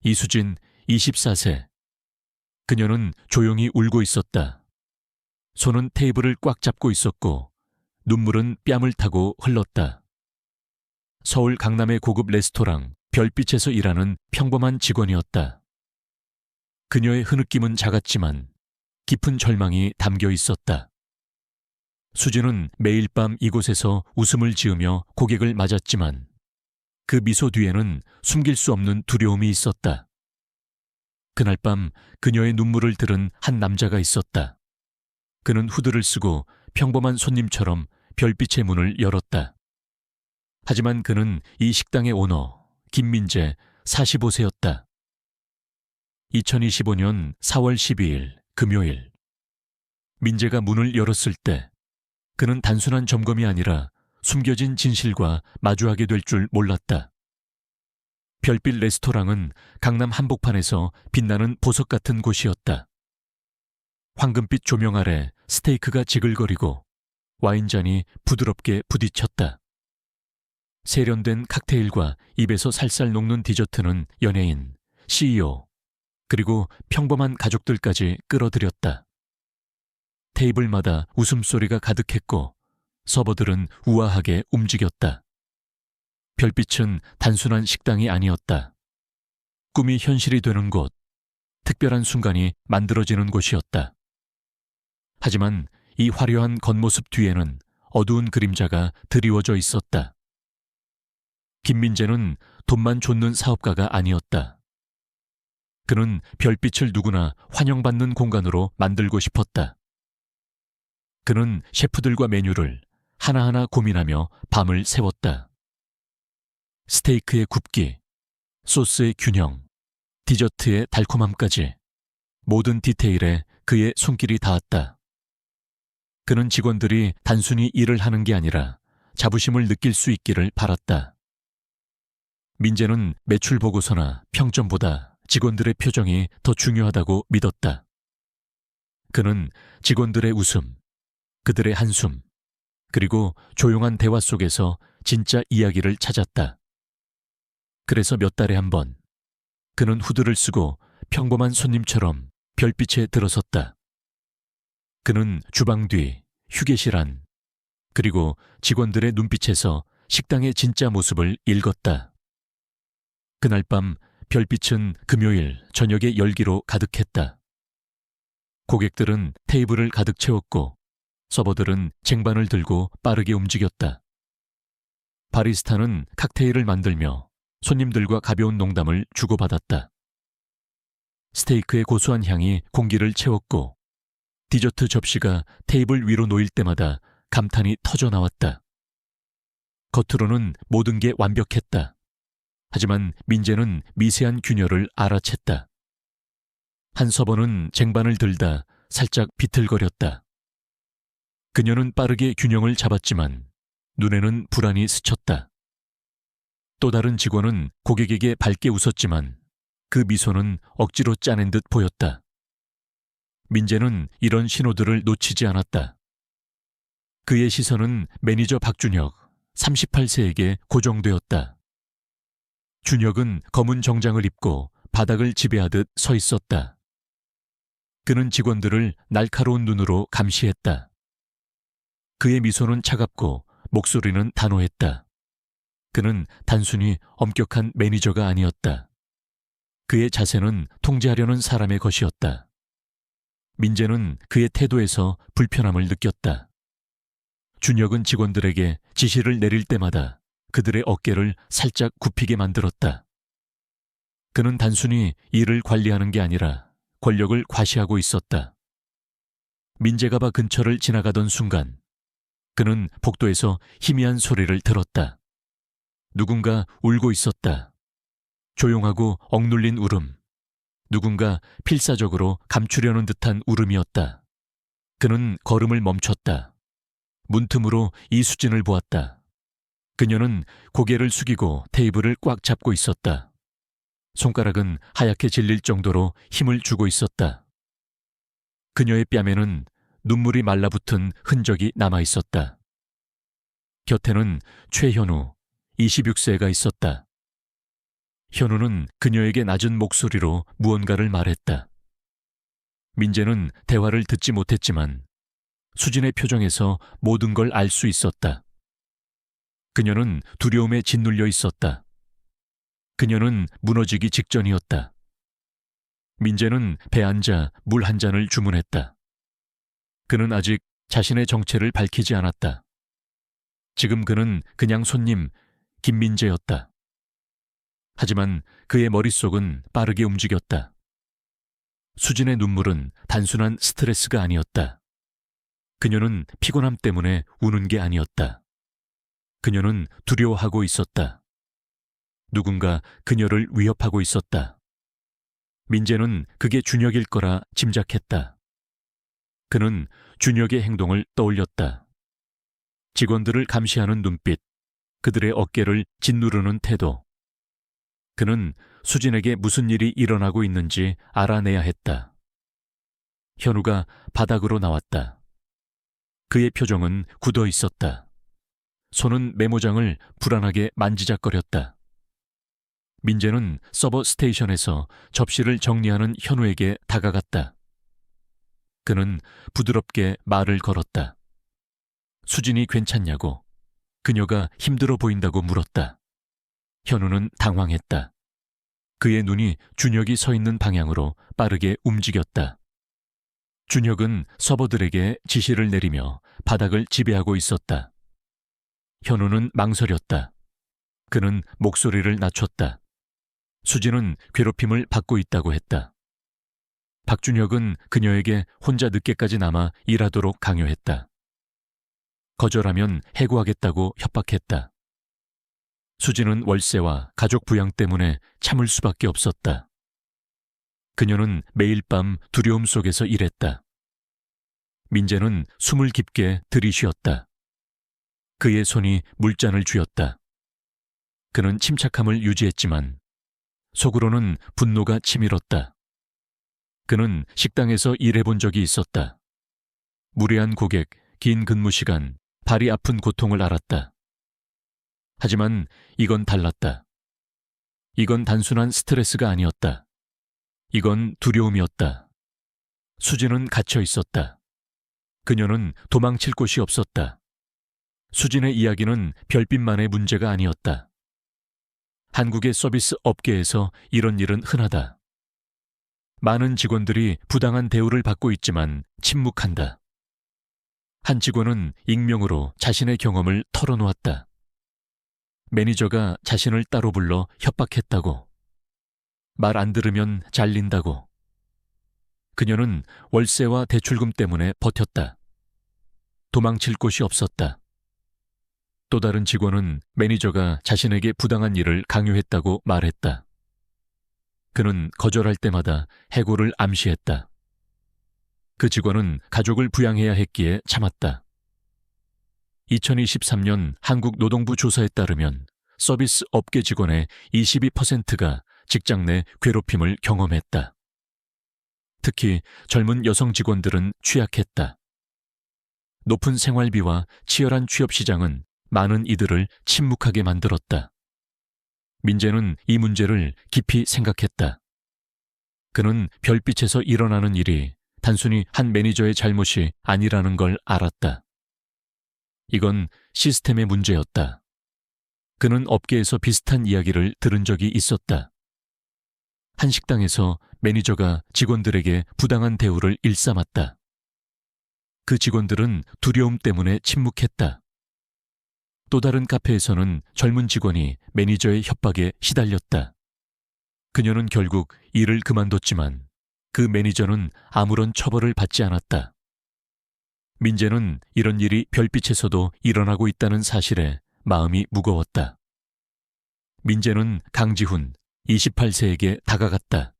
이수진 24세. 그녀는 조용히 울고 있었다. 손은 테이블을 꽉 잡고 있었고 눈물은 뺨을 타고 흘렀다. 서울 강남의 고급 레스토랑 별빛에서 일하는 평범한 직원이었다. 그녀의 흐느낌은 작았지만 깊은 절망이 담겨 있었다. 수진은 매일 밤 이곳에서 웃음을 지으며 고객을 맞았지만 그 미소 뒤에는 숨길 수 없는 두려움이 있었다. 그날 밤 그녀의 눈물을 들은 한 남자가 있었다. 그는 후드를 쓰고 평범한 손님처럼 별빛의 문을 열었다. 하지만 그는 이 식당의 오너, 김민재 45세였다. 2025년 4월 12일 금요일. 민재가 문을 열었을 때 그는 단순한 점검이 아니라 숨겨진 진실과 마주하게 될 줄 몰랐다. 별빛 레스토랑은 강남 한복판에서 빛나는 보석 같은 곳이었다. 황금빛 조명 아래 스테이크가 지글거리고 와인잔이 부드럽게 부딪혔다. 세련된 칵테일과 입에서 살살 녹는 디저트는 연예인, CEO, 그리고 평범한 가족들까지 끌어들였다. 테이블마다 웃음소리가 가득했고 서버들은 우아하게 움직였다. 별빛은 단순한 식당이 아니었다. 꿈이 현실이 되는 곳, 특별한 순간이 만들어지는 곳이었다. 하지만 이 화려한 겉모습 뒤에는 어두운 그림자가 드리워져 있었다. 김민재는 돈만 좇는 사업가가 아니었다. 그는 별빛을 누구나 환영받는 공간으로 만들고 싶었다. 그는 셰프들과 메뉴를 하나하나 고민하며 밤을 새웠다. 스테이크의 굽기, 소스의 균형, 디저트의 달콤함까지 모든 디테일에 그의 손길이 닿았다. 그는 직원들이 단순히 일을 하는 게 아니라 자부심을 느낄 수 있기를 바랐다. 민재는 매출 보고서나 평점보다 직원들의 표정이 더 중요하다고 믿었다. 그는 직원들의 웃음, 그들의 한숨, 그리고 조용한 대화 속에서 진짜 이야기를 찾았다. 그래서 몇 달에 한 번, 그는 후드를 쓰고 평범한 손님처럼 별빛에 들어섰다. 그는 주방 뒤, 휴게실 안, 그리고 직원들의 눈빛에서 식당의 진짜 모습을 읽었다. 그날 밤 별빛은 금요일 저녁의 열기로 가득했다. 고객들은 테이블을 가득 채웠고 서버들은 쟁반을 들고 빠르게 움직였다. 바리스타는 칵테일을 만들며 손님들과 가벼운 농담을 주고받았다. 스테이크의 고소한 향이 공기를 채웠고 디저트 접시가 테이블 위로 놓일 때마다 감탄이 터져 나왔다. 겉으로는 모든 게 완벽했다. 하지만 민재는 미세한 균열을 알아챘다. 한 서버는 쟁반을 들다 살짝 비틀거렸다. 그녀는 빠르게 균형을 잡았지만 눈에는 불안이 스쳤다. 또 다른 직원은 고객에게 밝게 웃었지만 그 미소는 억지로 짜낸 듯 보였다. 민재는 이런 신호들을 놓치지 않았다. 그의 시선은 매니저 박준혁, 38세에게 고정되었다. 준혁은 검은 정장을 입고 바닥을 지배하듯 서 있었다. 그는 직원들을 날카로운 눈으로 감시했다. 그의 미소는 차갑고 목소리는 단호했다. 그는 단순히 엄격한 매니저가 아니었다. 그의 자세는 통제하려는 사람의 것이었다. 민재는 그의 태도에서 불편함을 느꼈다. 준혁은 직원들에게 지시를 내릴 때마다 그들의 어깨를 살짝 굽히게 만들었다. 그는 단순히 일을 관리하는 게 아니라 권력을 과시하고 있었다. 민재가 바 근처를 지나가던 순간 그는 복도에서 희미한 소리를 들었다. 누군가 울고 있었다. 조용하고 억눌린 울음. 누군가 필사적으로 감추려는 듯한 울음이었다. 그는 걸음을 멈췄다. 문틈으로 이수진을 보았다. 그녀는 고개를 숙이고 테이블을 꽉 잡고 있었다. 손가락은 하얗게 질릴 정도로 힘을 주고 있었다. 그녀의 뺨에는 눈물이 말라붙은 흔적이 남아 있었다. 곁에는 최현우, 26세가 있었다. 현우는 그녀에게 낮은 목소리로 무언가를 말했다. 민재는 대화를 듣지 못했지만 수진의 표정에서 모든 걸 알 수 있었다. 그녀는 두려움에 짓눌려 있었다. 그녀는 무너지기 직전이었다. 민재는 배 앉아 물 한 잔을 주문했다. 그는 아직 자신의 정체를 밝히지 않았다. 지금 그는 그냥 손님 김민재였다. 하지만 그의 머릿속은 빠르게 움직였다. 수진의 눈물은 단순한 스트레스가 아니었다. 그녀는 피곤함 때문에 우는 게 아니었다. 그녀는 두려워하고 있었다. 누군가 그녀를 위협하고 있었다. 민재는 그게 준혁일 거라 짐작했다. 그는 준혁의 행동을 떠올렸다. 직원들을 감시하는 눈빛, 그들의 어깨를 짓누르는 태도. 그는 수진에게 무슨 일이 일어나고 있는지 알아내야 했다. 현우가 바닥으로 나왔다. 그의 표정은 굳어 있었다. 손은 메모장을 불안하게 만지작거렸다. 민재는 서버 스테이션에서 접시를 정리하는 현우에게 다가갔다. 그는 부드럽게 말을 걸었다. 수진이 괜찮냐고, 그녀가 힘들어 보인다고 물었다. 현우는 당황했다. 그의 눈이 준혁이 서 있는 방향으로 빠르게 움직였다. 준혁은 서버들에게 지시를 내리며 바닥을 지배하고 있었다. 현우는 망설였다. 그는 목소리를 낮췄다. 수진은 괴롭힘을 받고 있다고 했다. 박준혁은 그녀에게 혼자 늦게까지 남아 일하도록 강요했다. 거절하면 해고하겠다고 협박했다. 수진은 월세와 가족 부양 때문에 참을 수밖에 없었다. 그녀는 매일 밤 두려움 속에서 일했다. 민재는 숨을 깊게 들이쉬었다. 그의 손이 물잔을 쥐었다. 그는 침착함을 유지했지만 속으로는 분노가 치밀었다. 그는 식당에서 일해본 적이 있었다. 무례한 고객, 긴 근무 시간, 발이 아픈 고통을 알았다. 하지만 이건 달랐다. 이건 단순한 스트레스가 아니었다. 이건 두려움이었다. 수진은 갇혀 있었다. 그녀는 도망칠 곳이 없었다. 수진의 이야기는 별빛만의 문제가 아니었다. 한국의 서비스 업계에서 이런 일은 흔하다. 많은 직원들이 부당한 대우를 받고 있지만 침묵한다. 한 직원은 익명으로 자신의 경험을 털어놓았다. 매니저가 자신을 따로 불러 협박했다고. 말 안 들으면 잘린다고. 그녀는 월세와 대출금 때문에 버텼다. 도망칠 곳이 없었다. 또 다른 직원은 매니저가 자신에게 부당한 일을 강요했다고 말했다. 그는 거절할 때마다 해고를 암시했다. 그 직원은 가족을 부양해야 했기에 참았다. 2023년 한국노동부 조사에 따르면 서비스 업계 직원의 22%가 직장 내 괴롭힘을 경험했다. 특히 젊은 여성 직원들은 취약했다. 높은 생활비와 치열한 취업 시장은 많은 이들을 침묵하게 만들었다. 민재는 이 문제를 깊이 생각했다. 그는 별빛에서 일어나는 일이 단순히 한 매니저의 잘못이 아니라는 걸 알았다. 이건 시스템의 문제였다. 그는 업계에서 비슷한 이야기를 들은 적이 있었다. 한 식당에서 매니저가 직원들에게 부당한 대우를 일삼았다. 그 직원들은 두려움 때문에 침묵했다. 또 다른 카페에서는 젊은 직원이 매니저의 협박에 시달렸다. 그녀는 결국 일을 그만뒀지만 그 매니저는 아무런 처벌을 받지 않았다. 민재는 이런 일이 별빛에서도 일어나고 있다는 사실에 마음이 무거웠다. 민재는 강지훈, 28세에게 다가갔다.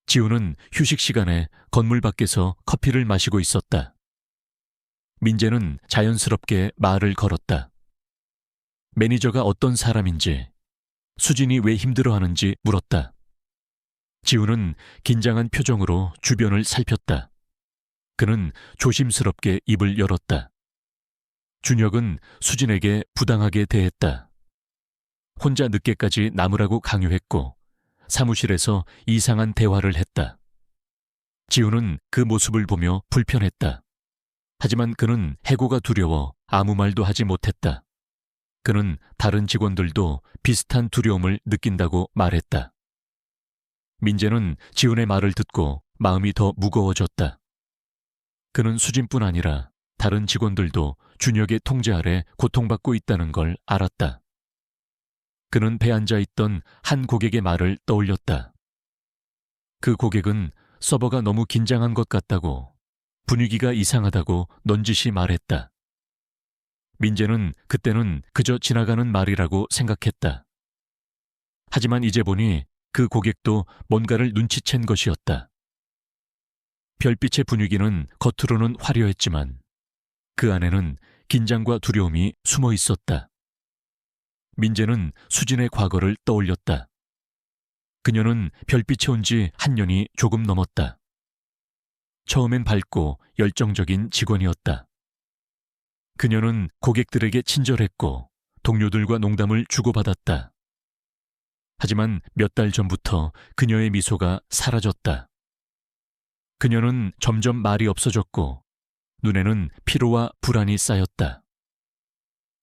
지훈은 휴식 시간에 건물 밖에서 커피를 마시고 있었다. 민재는 자연스럽게 말을 걸었다. 매니저가 어떤 사람인지, 수진이 왜 힘들어하는지 물었다. 지훈은 긴장한 표정으로 주변을 살폈다. 그는 조심스럽게 입을 열었다. 준혁은 수진에게 부당하게 대했다. 혼자 늦게까지 남으라고 강요했고 사무실에서 이상한 대화를 했다. 지우는 그 모습을 보며 불편했다. 하지만 그는 해고가 두려워 아무 말도 하지 못했다. 그는 다른 직원들도 비슷한 두려움을 느낀다고 말했다. 민재는 지훈의 말을 듣고 마음이 더 무거워졌다. 그는 수진뿐 아니라 다른 직원들도 준혁의 통제 아래 고통받고 있다는 걸 알았다. 그는 배 앉아 있던 한 고객의 말을 떠올렸다. 그 고객은 서버가 너무 긴장한 것 같다고, 분위기가 이상하다고 넌지시 말했다. 민재는 그때는 그저 지나가는 말이라고 생각했다. 하지만 이제 보니 그 고객도 뭔가를 눈치챈 것이었다. 별빛의 분위기는 겉으로는 화려했지만 그 안에는 긴장과 두려움이 숨어 있었다. 민재는 수진의 과거를 떠올렸다. 그녀는 별빛에 온 지 한 년이 조금 넘었다. 처음엔 밝고 열정적인 직원이었다. 그녀는 고객들에게 친절했고 동료들과 농담을 주고받았다. 하지만 몇 달 전부터 그녀의 미소가 사라졌다. 그녀는 점점 말이 없어졌고 눈에는 피로와 불안이 쌓였다.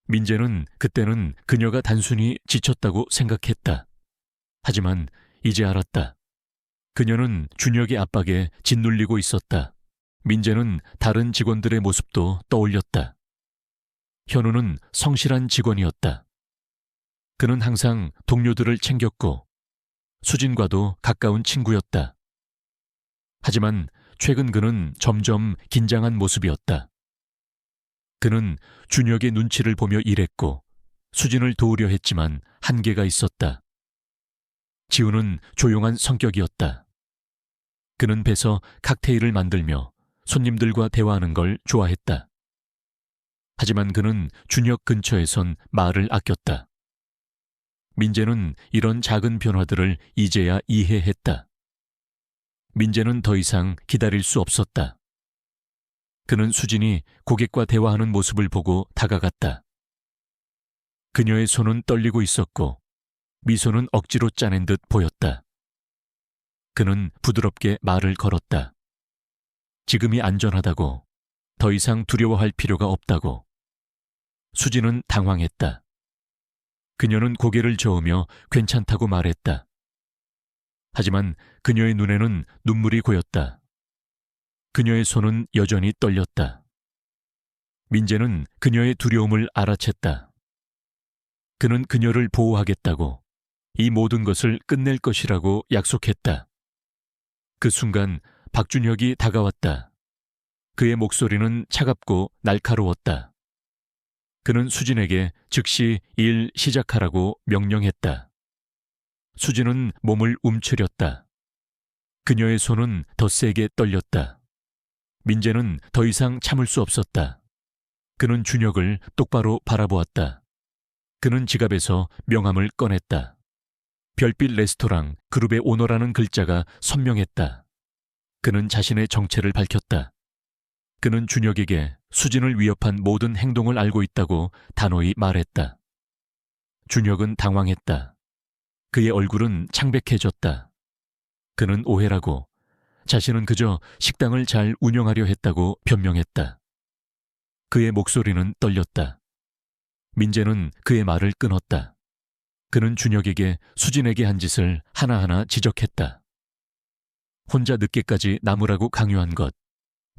민재는 그때는 그녀가 단순히 지쳤다고 생각했다. 하지만 이제 알았다. 그녀는 준혁의 압박에 짓눌리고 있었다. 민재는 다른 직원들의 모습도 떠올렸다. 현우는 성실한 직원이었다. 그는 항상 동료들을 챙겼고 수진과도 가까운 친구였다. 하지만 최근 그는 점점 긴장한 모습이었다. 그는 준혁의 눈치를 보며 일했고 수진을 도우려 했지만 한계가 있었다. 지우는 조용한 성격이었다. 그는 배서 칵테일을 만들며 손님들과 대화하는 걸 좋아했다. 하지만 그는 준혁 근처에선 말을 아꼈다. 민재는 이런 작은 변화들을 이제야 이해했다. 민재는 더 이상 기다릴 수 없었다. 그는 수진이 고객과 대화하는 모습을 보고 다가갔다. 그녀의 손은 떨리고 있었고 미소는 억지로 짜낸 듯 보였다. 그는 부드럽게 말을 걸었다. 지금이 안전하다고, 더 이상 두려워할 필요가 없다고. 수진은 당황했다. 그녀는 고개를 저으며 괜찮다고 말했다. 하지만 그녀의 눈에는 눈물이 고였다. 그녀의 손은 여전히 떨렸다. 민재는 그녀의 두려움을 알아챘다. 그는 그녀를 보호하겠다고, 이 모든 것을 끝낼 것이라고 약속했다. 그 순간 박준혁이 다가왔다. 그의 목소리는 차갑고 날카로웠다. 그는 수진에게 즉시 일 시작하라고 명령했다. 수진은 몸을 움츠렸다. 그녀의 손은 더 세게 떨렸다. 민재는 더 이상 참을 수 없었다. 그는 준혁을 똑바로 바라보았다. 그는 지갑에서 명함을 꺼냈다. 별빛 레스토랑 그룹의 오너라는 글자가 선명했다. 그는 자신의 정체를 밝혔다. 그는 준혁에게 수진을 위협한 모든 행동을 알고 있다고 단호히 말했다. 준혁은 당황했다. 그의 얼굴은 창백해졌다. 그는 오해라고, 자신은 그저 식당을 잘 운영하려 했다고 변명했다. 그의 목소리는 떨렸다. 민재는 그의 말을 끊었다. 그는 준혁에게 수진에게 한 짓을 하나하나 지적했다. 혼자 늦게까지 남으라고 강요한 것,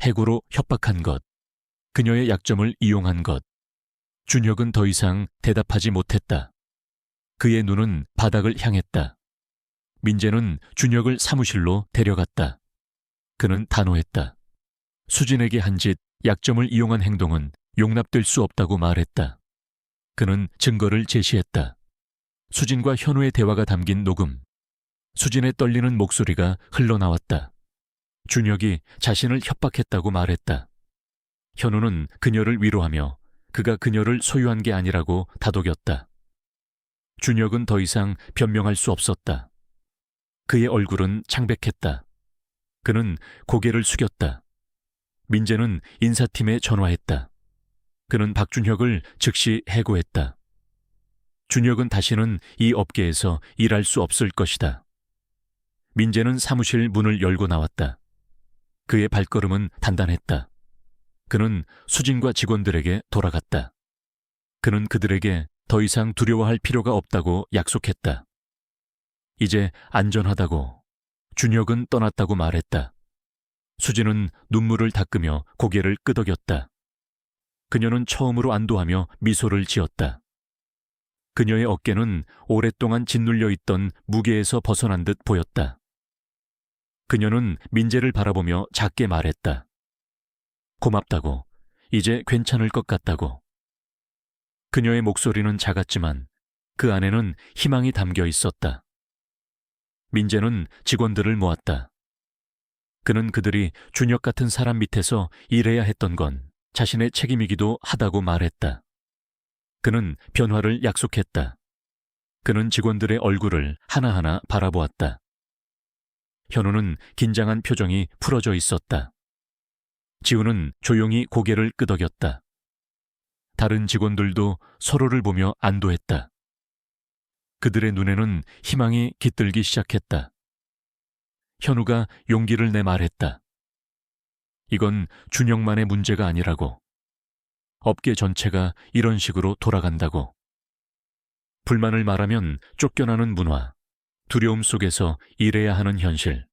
해고로 협박한 것, 그녀의 약점을 이용한 것. 준혁은 더 이상 대답하지 못했다. 그의 눈은 바닥을 향했다. 민재는 준혁을 사무실로 데려갔다. 그는 단호했다. 수진에게 한 짓, 약점을 이용한 행동은 용납될 수 없다고 말했다. 그는 증거를 제시했다. 수진과 현우의 대화가 담긴 녹음. 수진의 떨리는 목소리가 흘러나왔다. 준혁이 자신을 협박했다고 말했다. 현우는 그녀를 위로하며 그가 그녀를 소유한 게 아니라고 다독였다. 준혁은 더 이상 변명할 수 없었다. 그의 얼굴은 창백했다. 그는 고개를 숙였다. 민재는 인사팀에 전화했다. 그는 박준혁을 즉시 해고했다. 준혁은 다시는 이 업계에서 일할 수 없을 것이다. 민재는 사무실 문을 열고 나왔다. 그의 발걸음은 단단했다. 그는 수진과 직원들에게 돌아갔다. 그는 그들에게 더 이상 두려워할 필요가 없다고 약속했다. 이제 안전하다고, 준혁은 떠났다고 말했다. 수진은 눈물을 닦으며 고개를 끄덕였다. 그녀는 처음으로 안도하며 미소를 지었다. 그녀의 어깨는 오랫동안 짓눌려 있던 무게에서 벗어난 듯 보였다. 그녀는 민재를 바라보며 작게 말했다. 고맙다고, 이제 괜찮을 것 같다고. 그녀의 목소리는 작았지만 그 안에는 희망이 담겨 있었다. 민재는 직원들을 모았다. 그는 그들이 준혁 같은 사람 밑에서 일해야 했던 건 자신의 책임이기도 하다고 말했다. 그는 변화를 약속했다. 그는 직원들의 얼굴을 하나하나 바라보았다. 현우는 긴장한 표정이 풀어져 있었다. 지우는 조용히 고개를 끄덕였다. 다른 직원들도 서로를 보며 안도했다. 그들의 눈에는 희망이 깃들기 시작했다. 현우가 용기를 내 말했다. 이건 준혁만의 문제가 아니라고. 업계 전체가 이런 식으로 돌아간다고. 불만을 말하면 쫓겨나는 문화, 두려움 속에서 일해야 하는 현실.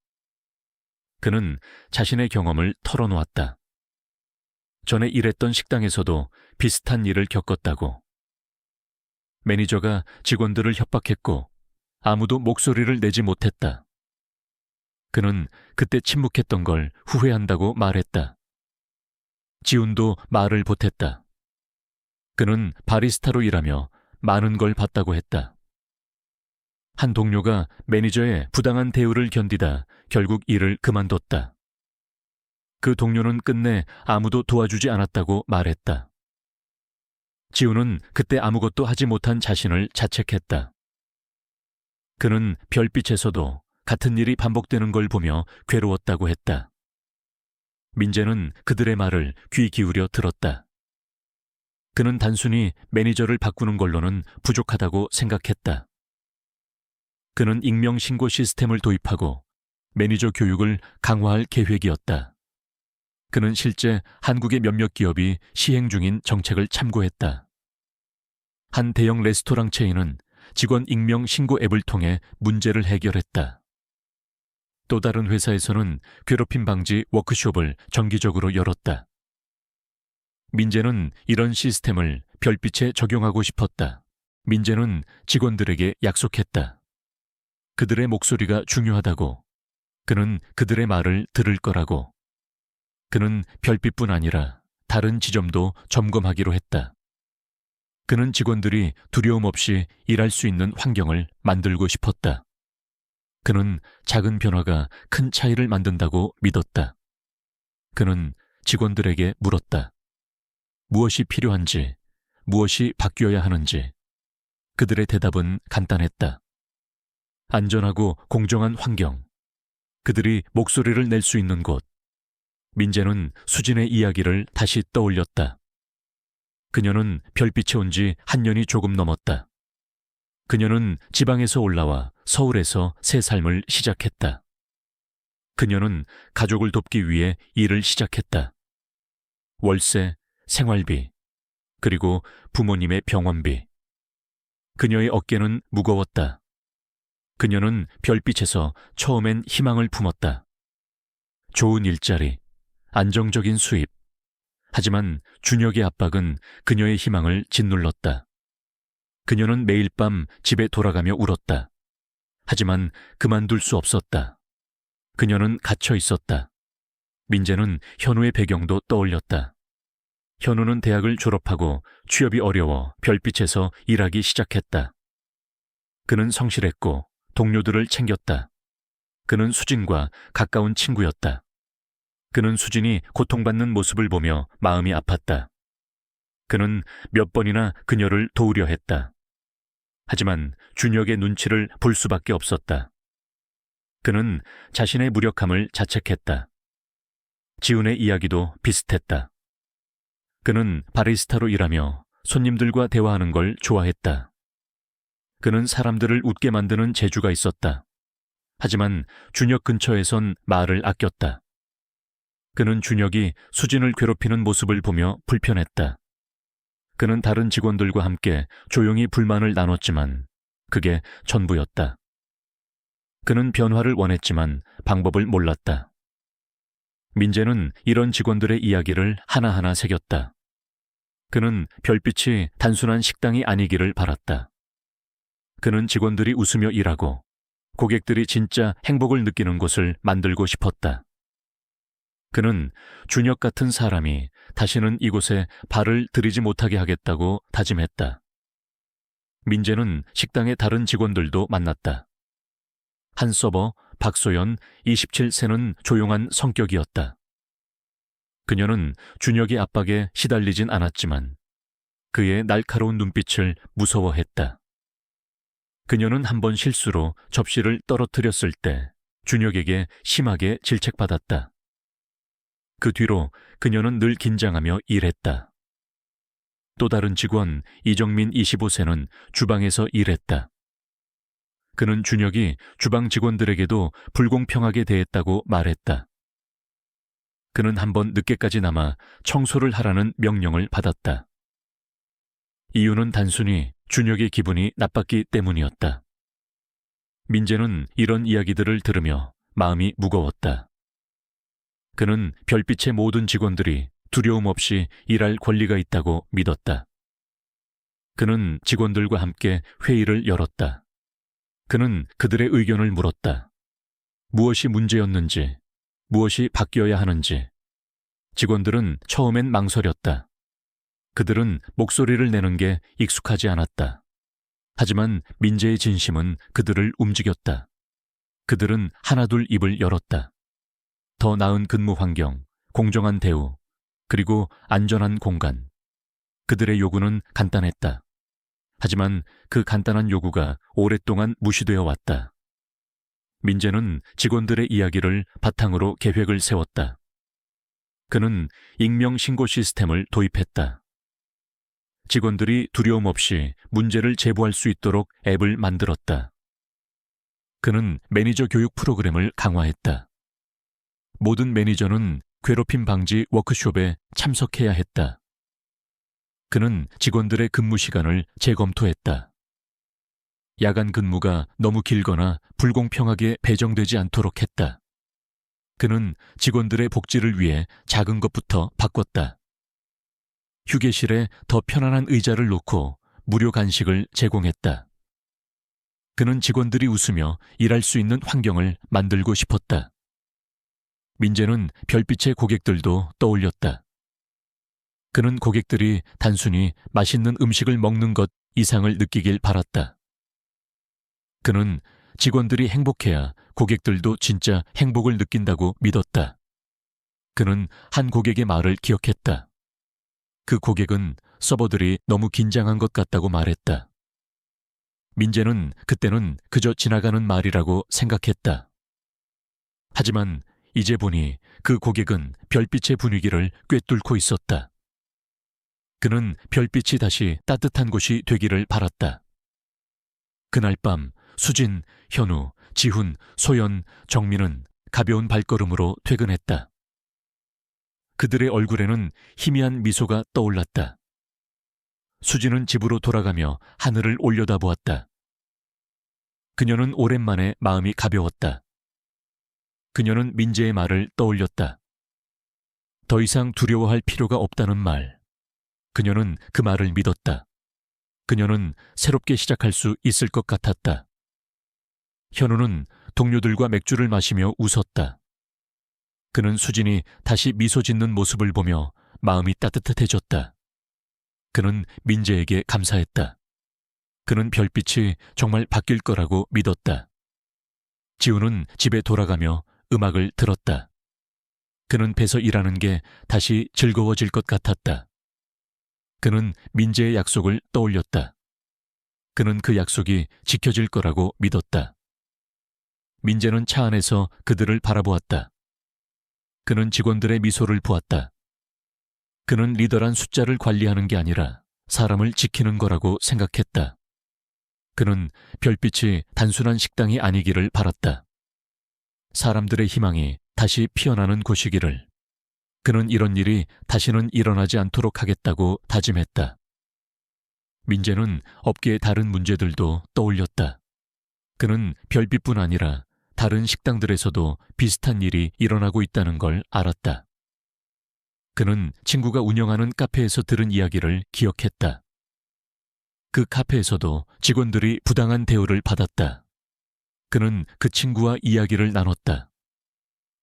그는 자신의 경험을 털어놓았다. 전에 일했던 식당에서도 비슷한 일을 겪었다고. 매니저가 직원들을 협박했고 아무도 목소리를 내지 못했다. 그는 그때 침묵했던 걸 후회한다고 말했다. 지훈도 말을 보탰다. 그는 바리스타로 일하며 많은 걸 봤다고 했다. 한 동료가 매니저의 부당한 대우를 견디다 결국 일을 그만뒀다. 그 동료는 끝내 아무도 도와주지 않았다고 말했다. 지훈은 그때 아무것도 하지 못한 자신을 자책했다. 그는 별빛에서도 같은 일이 반복되는 걸 보며 괴로웠다고 했다. 민재는 그들의 말을 귀 기울여 들었다. 그는 단순히 매니저를 바꾸는 걸로는 부족하다고 생각했다. 그는 익명 신고 시스템을 도입하고 매니저 교육을 강화할 계획이었다. 그는 실제 한국의 몇몇 기업이 시행 중인 정책을 참고했다. 한 대형 레스토랑 체인은 직원 익명 신고 앱을 통해 문제를 해결했다. 또 다른 회사에서는 괴롭힘 방지 워크숍을 정기적으로 열었다. 민재는 이런 시스템을 별빛에 적용하고 싶었다. 민재는 직원들에게 약속했다. 그들의 목소리가 중요하다고. 그는 그들의 말을 들을 거라고. 그는 별빛뿐 아니라 다른 지점도 점검하기로 했다. 그는 직원들이 두려움 없이 일할 수 있는 환경을 만들고 싶었다. 그는 작은 변화가 큰 차이를 만든다고 믿었다. 그는 직원들에게 물었다. 무엇이 필요한지, 무엇이 바뀌어야 하는지. 그들의 대답은 간단했다. 안전하고 공정한 환경. 그들이 목소리를 낼 수 있는 곳. 민재는 수진의 이야기를 다시 떠올렸다. 그녀는 별빛에 온 지 한 년이 조금 넘었다. 그녀는 지방에서 올라와 서울에서 새 삶을 시작했다. 그녀는 가족을 돕기 위해 일을 시작했다. 월세, 생활비, 그리고 부모님의 병원비. 그녀의 어깨는 무거웠다. 그녀는 별빛에서 처음엔 희망을 품었다. 좋은 일자리, 안정적인 수입. 하지만 준혁의 압박은 그녀의 희망을 짓눌렀다. 그녀는 매일 밤 집에 돌아가며 울었다. 하지만 그만둘 수 없었다. 그녀는 갇혀 있었다. 민재는 현우의 배경도 떠올렸다. 현우는 대학을 졸업하고 취업이 어려워 별빛에서 일하기 시작했다. 그는 성실했고 동료들을 챙겼다. 그는 수진과 가까운 친구였다. 그는 수진이 고통받는 모습을 보며 마음이 아팠다. 그는 몇 번이나 그녀를 도우려 했다. 하지만 준혁의 눈치를 볼 수밖에 없었다. 그는 자신의 무력함을 자책했다. 지훈의 이야기도 비슷했다. 그는 바리스타로 일하며 손님들과 대화하는 걸 좋아했다. 그는 사람들을 웃게 만드는 재주가 있었다. 하지만 준혁 근처에선 말을 아꼈다. 그는 준혁이 수진을 괴롭히는 모습을 보며 불편했다. 그는 다른 직원들과 함께 조용히 불만을 나눴지만 그게 전부였다. 그는 변화를 원했지만 방법을 몰랐다. 민재는 이런 직원들의 이야기를 하나하나 새겼다. 그는 별빛이 단순한 식당이 아니기를 바랐다. 그는 직원들이 웃으며 일하고 고객들이 진짜 행복을 느끼는 곳을 만들고 싶었다. 그는 준혁 같은 사람이 다시는 이곳에 발을 들이지 못하게 하겠다고 다짐했다. 민재는 식당의 다른 직원들도 만났다. 한서버, 박소연, 27세는 조용한 성격이었다. 그녀는 준혁의 압박에 시달리진 않았지만 그의 날카로운 눈빛을 무서워했다. 그녀는 한 번 실수로 접시를 떨어뜨렸을 때 준혁에게 심하게 질책받았다. 그 뒤로 그녀는 늘 긴장하며 일했다. 또 다른 직원 이정민 25세는 주방에서 일했다. 그는 준혁이 주방 직원들에게도 불공평하게 대했다고 말했다. 그는 한 번 늦게까지 남아 청소를 하라는 명령을 받았다. 이유는 단순히 준혁의 기분이 나빴기 때문이었다. 민재는 이런 이야기들을 들으며 마음이 무거웠다. 그는 별빛의 모든 직원들이 두려움 없이 일할 권리가 있다고 믿었다. 그는 직원들과 함께 회의를 열었다. 그는 그들의 의견을 물었다. 무엇이 문제였는지, 무엇이 바뀌어야 하는지. 직원들은 처음엔 망설였다. 그들은 목소리를 내는 게 익숙하지 않았다. 하지만 민재의 진심은 그들을 움직였다. 그들은 하나둘 입을 열었다. 더 나은 근무 환경, 공정한 대우, 그리고 안전한 공간. 그들의 요구는 간단했다. 하지만 그 간단한 요구가 오랫동안 무시되어 왔다. 민재는 직원들의 이야기를 바탕으로 계획을 세웠다. 그는 익명 신고 시스템을 도입했다. 직원들이 두려움 없이 문제를 제보할 수 있도록 앱을 만들었다. 그는 매니저 교육 프로그램을 강화했다. 모든 매니저는 괴롭힘 방지 워크숍에 참석해야 했다. 그는 직원들의 근무 시간을 재검토했다. 야간 근무가 너무 길거나 불공평하게 배정되지 않도록 했다. 그는 직원들의 복지를 위해 작은 것부터 바꿨다. 휴게실에 더 편안한 의자를 놓고 무료 간식을 제공했다. 그는 직원들이 웃으며 일할 수 있는 환경을 만들고 싶었다. 민재는 별빛의 고객들도 떠올렸다. 그는 고객들이 단순히 맛있는 음식을 먹는 것 이상을 느끼길 바랐다. 그는 직원들이 행복해야 고객들도 진짜 행복을 느낀다고 믿었다. 그는 한 고객의 말을 기억했다. 그 고객은 서버들이 너무 긴장한 것 같다고 말했다. 민재는 그때는 그저 지나가는 말이라고 생각했다. 하지만 이제 보니 그 고객은 별빛의 분위기를 꿰뚫고 있었다. 그는 별빛이 다시 따뜻한 곳이 되기를 바랐다. 그날 밤 수진, 현우, 지훈, 소연, 정민은 가벼운 발걸음으로 퇴근했다. 그들의 얼굴에는 희미한 미소가 떠올랐다. 수진은 집으로 돌아가며 하늘을 올려다보았다. 그녀는 오랜만에 마음이 가벼웠다. 그녀는 민재의 말을 떠올렸다. 더 이상 두려워할 필요가 없다는 말. 그녀는 그 말을 믿었다. 그녀는 새롭게 시작할 수 있을 것 같았다. 현우는 동료들과 맥주를 마시며 웃었다. 그는 수진이 다시 미소 짓는 모습을 보며 마음이 따뜻해졌다. 그는 민재에게 감사했다. 그는 별빛이 정말 바뀔 거라고 믿었다. 지우는 집에 돌아가며 음악을 들었다. 그는 배서 일하는 게 다시 즐거워질 것 같았다. 그는 민재의 약속을 떠올렸다. 그는 그 약속이 지켜질 거라고 믿었다. 민재는 차 안에서 그들을 바라보았다. 그는 직원들의 미소를 보았다. 그는 리더란 숫자를 관리하는 게 아니라 사람을 지키는 거라고 생각했다. 그는 별빛이 단순한 식당이 아니기를 바랐다. 사람들의 희망이 다시 피어나는 곳이기를. 그는 이런 일이 다시는 일어나지 않도록 하겠다고 다짐했다. 민재는 업계의 다른 문제들도 떠올렸다. 그는 별빛뿐 아니라 다른 식당들에서도 비슷한 일이 일어나고 있다는 걸 알았다. 그는 친구가 운영하는 카페에서 들은 이야기를 기억했다. 그 카페에서도 직원들이 부당한 대우를 받았다. 그는 그 친구와 이야기를 나눴다.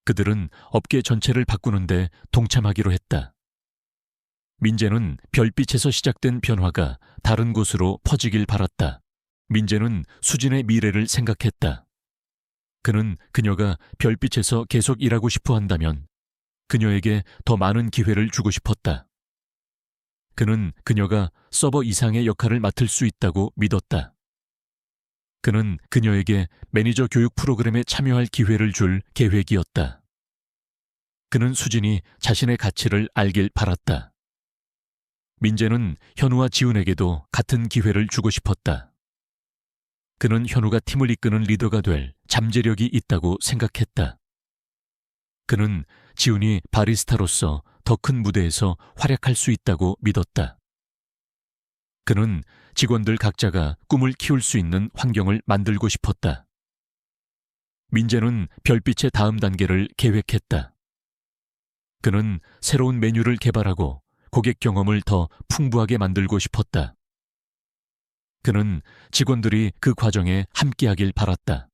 그들은 업계 전체를 바꾸는데 동참하기로 했다. 민재는 별빛에서 시작된 변화가 다른 곳으로 퍼지길 바랐다. 민재는 수진의 미래를 생각했다. 그는 그녀가 별빛에서 계속 일하고 싶어 한다면 그녀에게 더 많은 기회를 주고 싶었다. 그는 그녀가 서버 이상의 역할을 맡을 수 있다고 믿었다. 그는 그녀에게 매니저 교육 프로그램에 참여할 기회를 줄 계획이었다. 그는 수진이 자신의 가치를 알길 바랐다. 민재는 현우와 지훈에게도 같은 기회를 주고 싶었다. 그는 현우가 팀을 이끄는 리더가 될 잠재력이 있다고 생각했다. 그는 지훈이 바리스타로서 더 큰 무대에서 활약할 수 있다고 믿었다. 그는 직원들 각자가 꿈을 키울 수 있는 환경을 만들고 싶었다. 민재는 별빛의 다음 단계를 계획했다. 그는 새로운 메뉴를 개발하고 고객 경험을 더 풍부하게 만들고 싶었다. 그는 직원들이 그 과정에 함께하길 바랐다.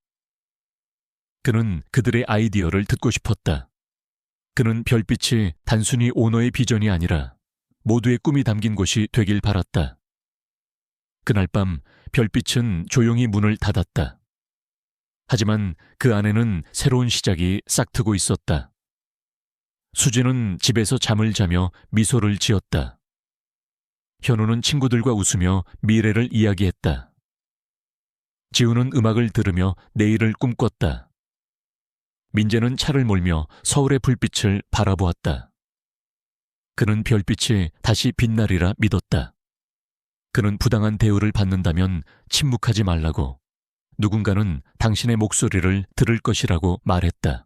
그는 그들의 아이디어를 듣고 싶었다. 그는 별빛이 단순히 오너의 비전이 아니라 모두의 꿈이 담긴 곳이 되길 바랐다. 그날 밤 별빛은 조용히 문을 닫았다. 하지만 그 안에는 새로운 시작이 싹트고 있었다. 수진은 집에서 잠을 자며 미소를 지었다. 현우는 친구들과 웃으며 미래를 이야기했다. 지우는 음악을 들으며 내일을 꿈꿨다. 민재는 차를 몰며 서울의 불빛을 바라보았다. 그는 별빛이 다시 빛나리라 믿었다. 그는 부당한 대우를 받는다면 침묵하지 말라고, 누군가는 당신의 목소리를 들을 것이라고 말했다.